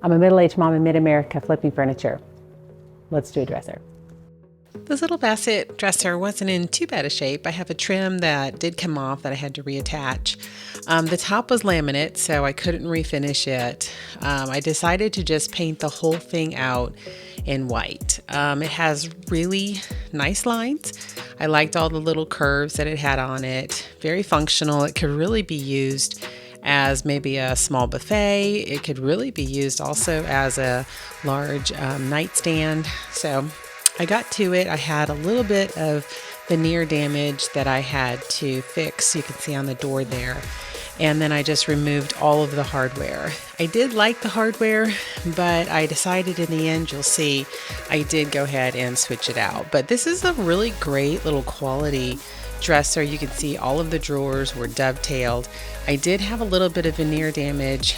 I'm a middle-aged mom in mid-America flipping furniture. Let's do a dresser. This little Bassett dresser wasn't in too bad a shape. I have a trim that did come off that I had to reattach. The top was laminate, so I couldn't refinish it. I decided to just paint the whole thing out in white. It has really nice lines. I liked all the little curves that it had on it. Very functional. It could really be used as maybe a small buffet. It could really be used also as a large nightstand. So I got to it. I had a little bit of veneer damage that I had to fix. You can see on the door there. And then I just removed all of the hardware. I did like the hardware, but I decided in the end, you'll see, I did go ahead and switch it out. But this is a really great little quality dresser. You can see all of the drawers were dovetailed. I did have a little bit of veneer damage,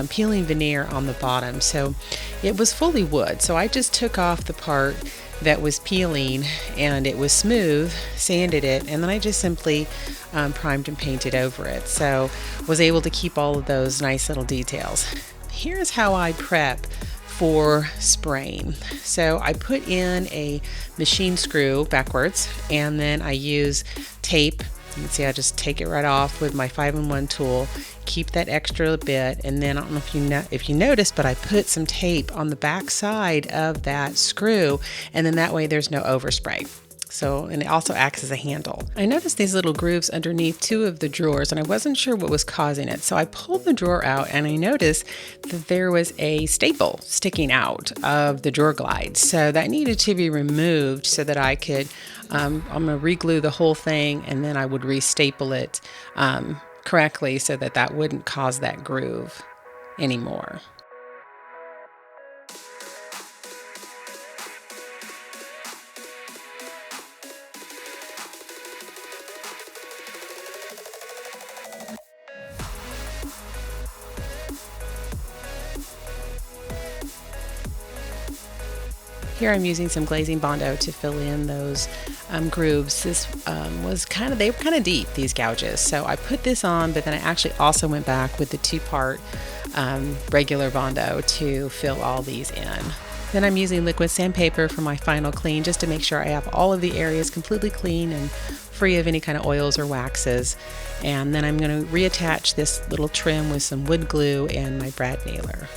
peeling veneer on the bottom. So it was fully wood. So I just took off the part that was peeling and it was smooth, sanded it, and then I just simply primed and painted over it. So was able to keep all of those nice little details. Here's how I prep for spraying. So I put in a machine screw backwards, and then I use tape. You can see I just take it right off with my 5-in-1 tool, keep that extra bit, and then I don't know if you noticed, but I put some tape on the back side of that screw, and then that way there's no overspray. So, and it also acts as a handle. I noticed these little grooves underneath two of the drawers, and I wasn't sure what was causing it. So I pulled the drawer out and I noticed that there was a staple sticking out of the drawer glide. So that needed to be removed so that I could, I'm gonna re-glue the whole thing, and then I would re-staple it correctly so that that wouldn't cause that groove anymore. Here I'm using some glazing Bondo to fill in those grooves. This they were kind of deep, these gouges. So I put this on, but then I actually also went back with the 2-part regular Bondo to fill all these in. Then I'm using liquid sandpaper for my final clean, just to make sure I have all of the areas completely clean and free of any kind of oils or waxes. And then I'm going to reattach this little trim with some wood glue and my brad nailer.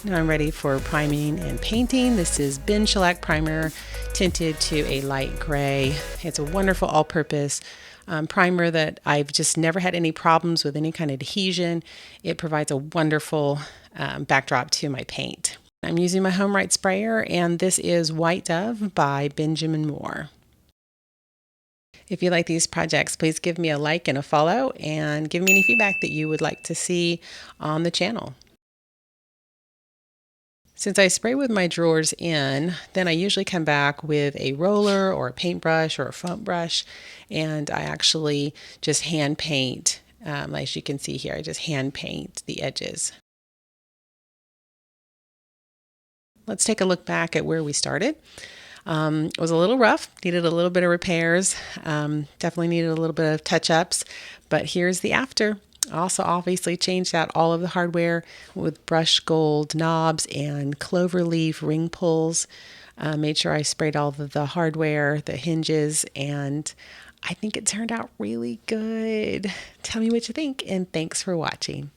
Now I'm ready for priming and painting. This is Ben Shellac Primer, tinted to a light gray. It's a wonderful all-purpose primer that I've just never had any problems with any kind of adhesion. It provides a wonderful backdrop to my paint. I'm using my Home Right sprayer, and this is White Dove by Benjamin Moore. If you like these projects, please give me a like and a follow, and give me any feedback that you would like to see on the channel. Since I spray with my drawers in, then I usually come back with a roller or a paintbrush or a foam brush, and I actually just hand paint. As you can see here, I just hand paint the edges. Let's take a look back at where we started. It was a little rough, needed a little bit of repairs, definitely needed a little bit of touch-ups, but here's the after. I also obviously changed out all of the hardware with brushed gold knobs and clover leaf ring pulls. Made sure I sprayed all of the hardware, the hinges, and I think it turned out really good. Tell me what you think, and thanks for watching.